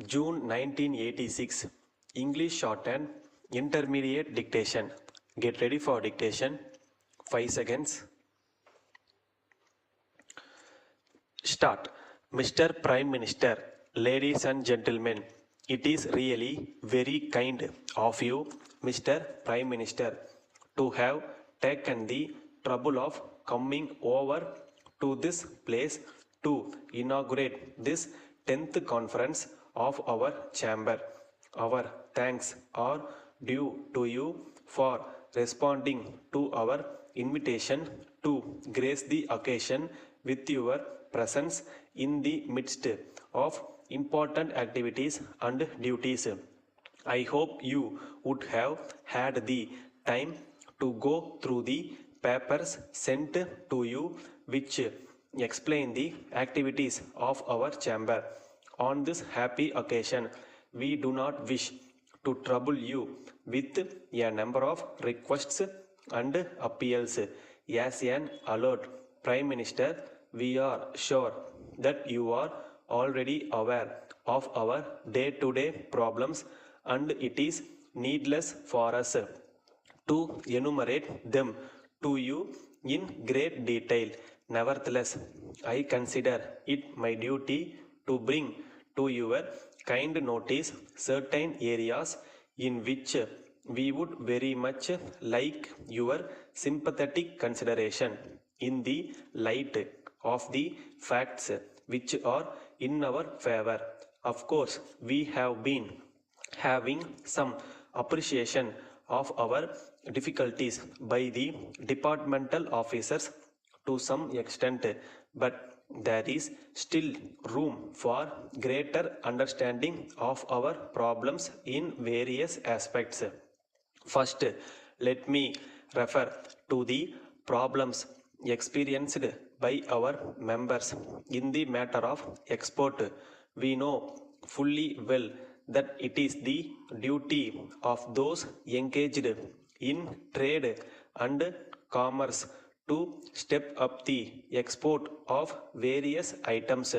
June 1986. English Shorthand Intermediate Dictation. Get ready for dictation. 5 seconds. Start. Mr. Prime Minister, ladies and gentlemen, it is really very kind of you, Mr. Prime Minister, to have taken the trouble of coming over to this place to inaugurate this 10th conference of our chamber. Our thanks are due to you for responding to our invitation to grace the occasion with your presence in the midst of important activities and duties. I hope you would have had the time to go through the papers sent to you which explain the activities of our chamber. On this happy occasion, we do not wish to trouble you with a number of requests and appeals. As an alert Prime Minister, we are sure that you are already aware of our day-to-day problems, and it is needless for us to enumerate them to you in great detail. Nevertheless, I consider it my duty to bring to your kind notice certain areas in which we would very much like your sympathetic consideration in the light of the facts which are in our favor. Of course, we have been having some appreciation of our difficulties by the departmental officers to some extent, but there is still room for greater understanding of our problems in various aspects. First, let me refer to the problems experienced by our members in the matter of export. We know fully well that it is the duty of those engaged in trade and commerce to step up the export of various items.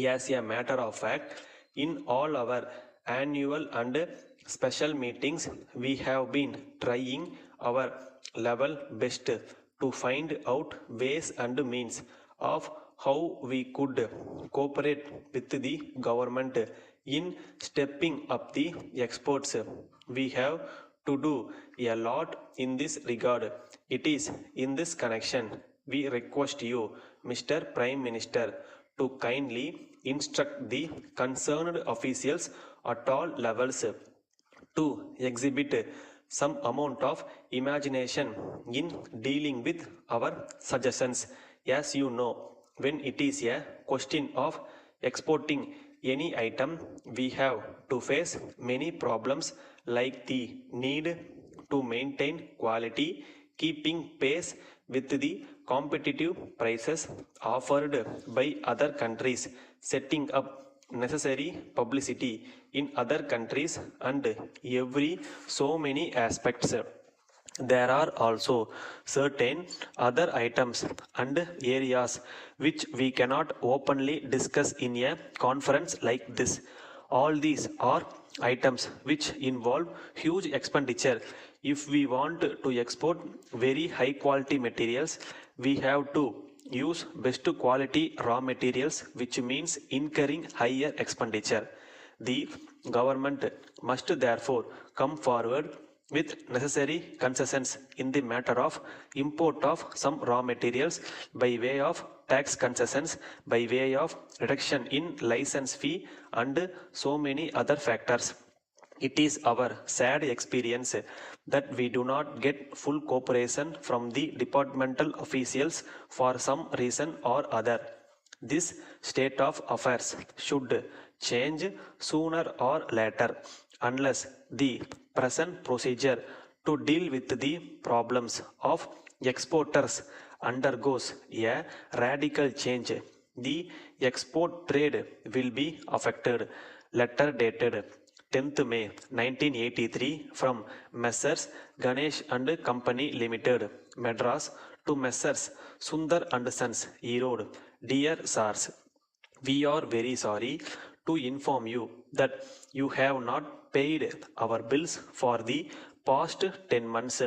As a matter of fact, in all our annual and special meetings, we have been trying our level best to find out ways and means of how we could cooperate with the government in stepping up the exports. We have to do a lot in this regard. It is in this connection we request you, Mr. Prime Minister, to kindly instruct the concerned officials at all levels to exhibit some amount of imagination in dealing with our suggestions. As you know, when it is a question of exporting any item, we have to face many problems like the need to maintain quality, keeping pace with the competitive prices offered by other countries, setting up necessary publicity in other countries, and every so many aspects. There are also certain other items and areas which we cannot openly discuss in a conference like this. All these are items which involve huge expenditure. If we want to export very high quality materials, we have to use best quality raw materials, which means incurring higher expenditure. The government must therefore come forward with necessary concessions in the matter of import of some raw materials by way of tax concessions, by way of reduction in license fee, and so many other factors. It is our sad experience that we do not get full cooperation from the departmental officials for some reason or other. This state of affairs should change sooner or later, unless the present procedure to deal with the problems of exporters undergoes a radical change. The export trade will be affected. Letter dated 10th May 1983 from Messrs. Ganesh and Company Limited, Madras, to Messrs. Sundar and Sons, Erode. Dear Sirs, we are very sorry to inform you that you have not paid our bills for the past 10 months.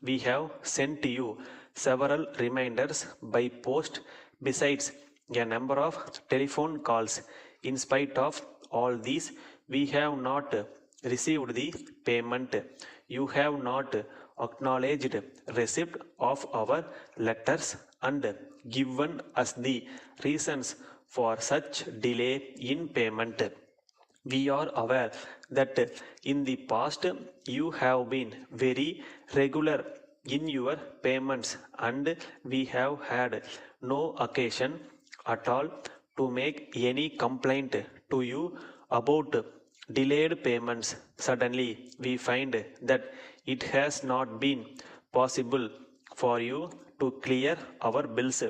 We have sent you several reminders by post besides a number of telephone calls. In spite of all these, we have not received the payment. You have not acknowledged receipt of our letters and given us the reasons for such delay in payment. We are aware that in the past you have been very regular in your payments and we have had no occasion at all to make any complaint to you about delayed payments. Suddenly, we find that it has not been possible for you to clear our bills.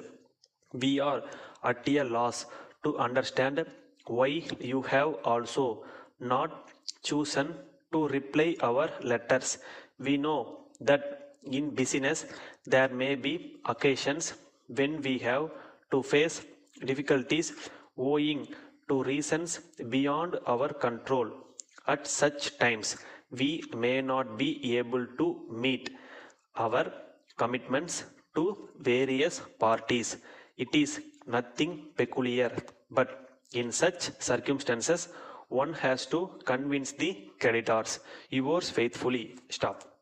We are at a loss to understand why you have also not chosen to reply our letters. We know that in business there may be occasions when we have to face difficulties owing to reasons beyond our control. At such times, we may not be able to meet our commitments to various parties. It is nothing peculiar, but in such circumstances, one has to convince the creditors. Yours faithfully, stop.